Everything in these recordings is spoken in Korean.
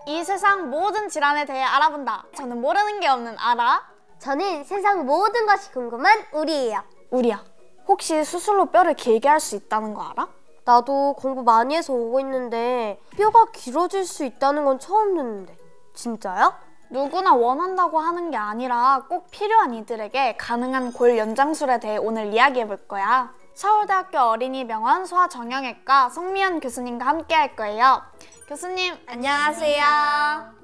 이 세상 모든 질환에 대해 알아본다. 저는 모르는 게 없는 아라. 저는 세상 모든 것이 궁금한 우리예요. 우리야, 혹시 수술로 뼈를 길게 할 수 있다는 거 알아? 나도 공부 많이 해서 오고 있는데 뼈가 길어질 수 있다는 건 처음 듣는데 진짜야? 누구나 원한다고 하는 게 아니라 꼭 필요한 이들에게 가능한 골 연장술에 대해 오늘 이야기해 볼 거야. 서울대학교 어린이병원 소아정형외과 송미연 교수님과 함께 할 거예요. 교수님, 안녕하세요.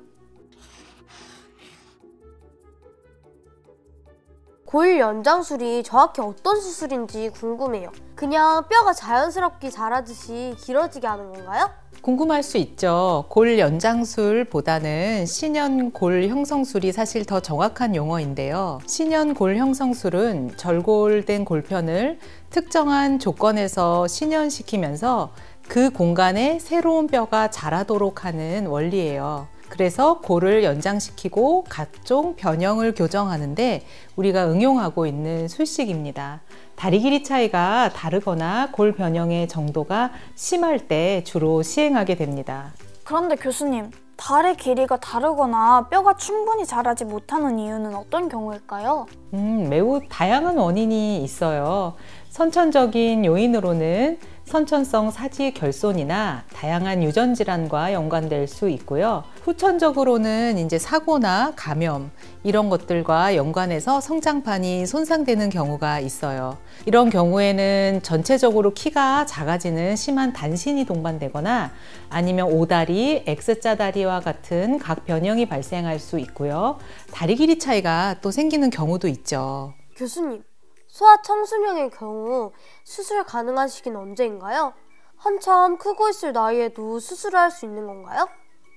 골 연장술이 정확히 어떤 수술인지 궁금해요. 그냥 뼈가 자연스럽게 자라듯이 길어지게 하는 건가요? 궁금할 수 있죠. 골 연장술보다는 신연골 형성술이 사실 더 정확한 용어인데요. 신연골 형성술은 절골된 골편을 특정한 조건에서 신연시키면서 그 공간에 새로운 뼈가 자라도록 하는 원리예요. 그래서 골을 연장시키고 각종 변형을 교정하는데 우리가 응용하고 있는 술식입니다. 다리 길이 차이가 다르거나 골 변형의 정도가 심할 때 주로 시행하게 됩니다. 그런데 교수님, 다리 길이가 다르거나 뼈가 충분히 자라지 못하는 이유는 어떤 경우일까요? 매우 다양한 원인이 있어요. 선천적인 요인으로는 선천성 사지 결손이나 다양한 유전 질환과 연관될 수 있고요. 후천적으로는 이제 사고나 감염 이런 것들과 연관해서 성장판이 손상되는 경우가 있어요. 이런 경우에는 전체적으로 키가 작아지는 심한 단신이 동반되거나 아니면 오다리, X자 다리와 같은 각 변형이 발생할 수 있고요. 다리 길이 차이가 또 생기는 경우도 있죠. 교수님, 소아청소년의 경우 수술 가능한 시기는 언제인가요? 한참 크고 있을 나이에도 수술을 할 수 있는 건가요?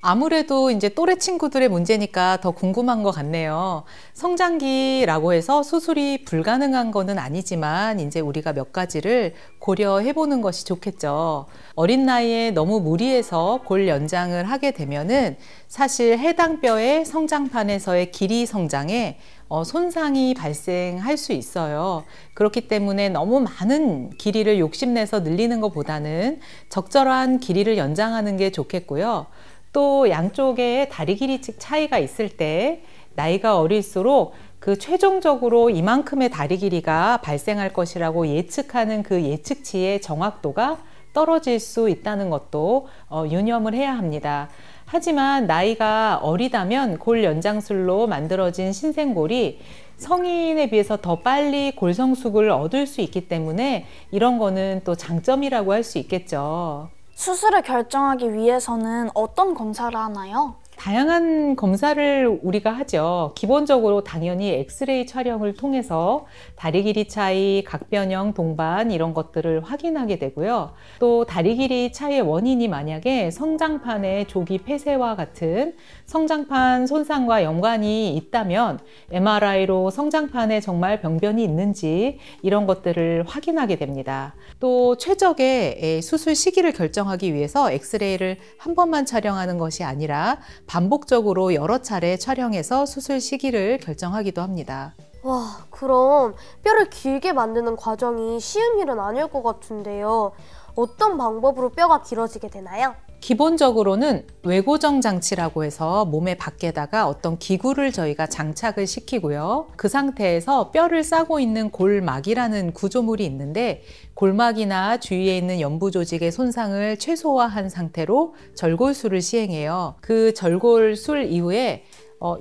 아무래도 이제 또래 친구들의 문제니까 더 궁금한 것 같네요. 성장기라고 해서 수술이 불가능한 거는 아니지만 이제 우리가 몇 가지를 고려해 보는 것이 좋겠죠. 어린 나이에 너무 무리해서 골 연장을 하게 되면은 사실 해당 뼈의 성장판에서의 길이 성장에 손상이 발생할 수 있어요. 그렇기 때문에 너무 많은 길이를 욕심내서 늘리는 것보다는 적절한 길이를 연장하는 게 좋겠고요. 또 양쪽에 다리 길이 차이가 있을 때 나이가 어릴수록 그 최종적으로 이만큼의 다리 길이가 발생할 것이라고 예측하는 그 예측치의 정확도가 떨어질 수 있다는 것도 유념을 해야 합니다. 하지만 나이가 어리다면 골 연장술로 만들어진 신생골이 성인에 비해서 더 빨리 골성숙을 얻을 수 있기 때문에 이런 거는 또 장점이라고 할 수 있겠죠. 수술을 결정하기 위해서는 어떤 검사를 하나요? 다양한 검사를 우리가 하죠. 기본적으로 당연히 엑스레이 촬영을 통해서 다리 길이 차이, 각변형, 동반 이런 것들을 확인하게 되고요. 또 다리 길이 차이의 원인이 만약에 성장판의 조기 폐쇄와 같은 성장판 손상과 연관이 있다면 MRI로 성장판에 정말 병변이 있는지 이런 것들을 확인하게 됩니다. 또 최적의 수술 시기를 결정하기 위해서 엑스레이를 한 번만 촬영하는 것이 아니라 반복적으로 여러 차례 촬영해서 수술 시기를 결정하기도 합니다. 와, 그럼 뼈를 길게 만드는 과정이 쉬운 일은 아닐 것 같은데요. 어떤 방법으로 뼈가 길어지게 되나요? 기본적으로는 외고정 장치라고 해서 몸의 밖에다가 어떤 기구를 저희가 장착을 시키고요. 그 상태에서 뼈를 싸고 있는 골막이라는 구조물이 있는데 골막이나 주위에 있는 연부 조직의 손상을 최소화한 상태로 절골술을 시행해요. 그 절골술 이후에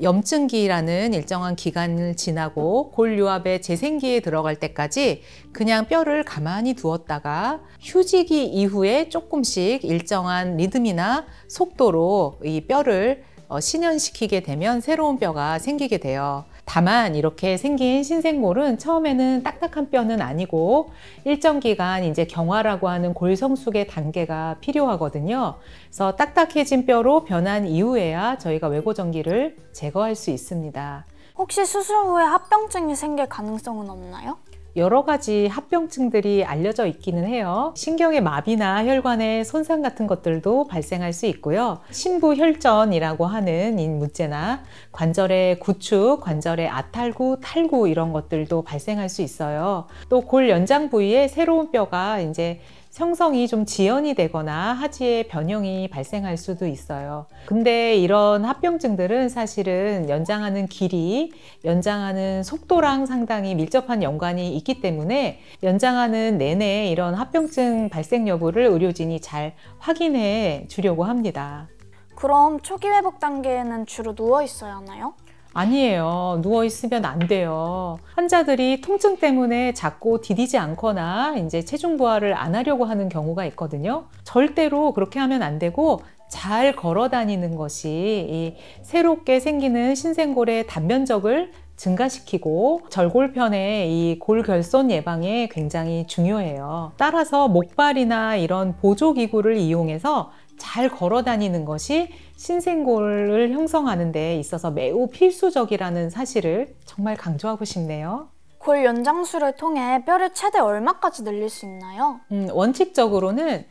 염증기라는 일정한 기간을 지나고 골유압의 재생기에 들어갈 때까지 그냥 뼈를 가만히 두었다가 휴지기 이후에 조금씩 일정한 리듬이나 속도로 이 뼈를 신연시키게 되면 새로운 뼈가 생기게 돼요. 다만 이렇게 생긴 신생골은 처음에는 딱딱한 뼈는 아니고 일정 기간 이제 경화라고 하는 골성숙의 단계가 필요하거든요. 그래서 딱딱해진 뼈로 변한 이후에야 저희가 외고정기를 제거할 수 있습니다. 혹시 수술 후에 합병증이 생길 가능성은 없나요? 여러 가지 합병증들이 알려져 있기는 해요. 신경의 마비나 혈관의 손상 같은 것들도 발생할 수 있고요. 심부혈전이라고 하는 이 문제나 관절의 구축, 관절의 아탈구, 탈구 이런 것들도 발생할 수 있어요. 또 골 연장 부위에 새로운 뼈가 이제 형성이 좀 지연이 되거나 하지의 변형이 발생할 수도 있어요. 근데 이런 합병증들은 사실은 연장하는 길이, 연장하는 속도랑 상당히 밀접한 연관이 있기 때문에 연장하는 내내 이런 합병증 발생 여부를 의료진이 잘 확인해 주려고 합니다. 그럼 초기 회복 단계에는 주로 누워 있어야 하나요? 아니에요. 누워 있으면 안 돼요. 환자들이 통증 때문에 자꾸 디디지 않거나 이제 체중 부하를 안 하려고 하는 경우가 있거든요. 절대로 그렇게 하면 안 되고 잘 걸어 다니는 것이 이 새롭게 생기는 신생골의 단면적을 증가시키고 절골편의 이 골결손 예방에 굉장히 중요해요. 따라서 목발이나 이런 보조기구를 이용해서 잘 걸어 다니는 것이 신생골을 형성하는 데 있어서 매우 필수적이라는 사실을 정말 강조하고 싶네요. 골 연장술을 통해 뼈를 최대 얼마까지 늘릴 수 있나요? 원칙적으로는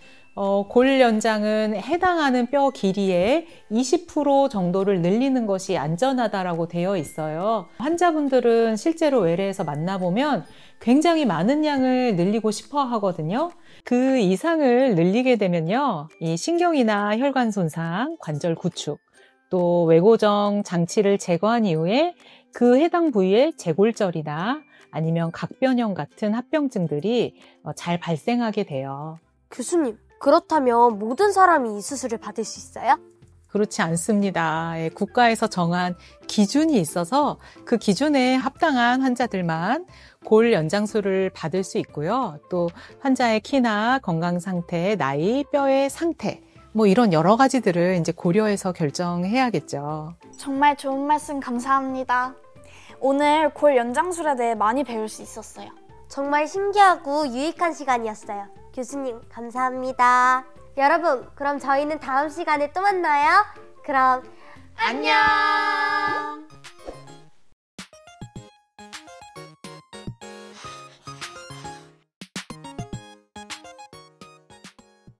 골 연장은 해당하는 뼈 길이의 20% 정도를 늘리는 것이 안전하다라고 되어 있어요. 환자분들은 실제로 외래에서 만나보면 굉장히 많은 양을 늘리고 싶어 하거든요. 그 이상을 늘리게 되면요, 이 신경이나 혈관 손상, 관절 구축, 또 외고정 장치를 제거한 이후에 그 해당 부위에 재골절이나 아니면 각변형 같은 합병증들이 잘 발생하게 돼요. 교수님, 그렇다면 모든 사람이 이 수술을 받을 수 있어요? 그렇지 않습니다. 국가에서 정한 기준이 있어서 그 기준에 합당한 환자들만 골 연장술을 받을 수 있고요. 또 환자의 키나 건강 상태, 나이, 뼈의 상태, 이런 여러 가지들을 이제 고려해서 결정해야겠죠. 정말 좋은 말씀 감사합니다. 오늘 골 연장술에 대해 많이 배울 수 있었어요. 정말 신기하고 유익한 시간이었어요. 교수님, 감사합니다. 여러분, 그럼 저희는 다음 시간에 또 만나요. 그럼 안녕!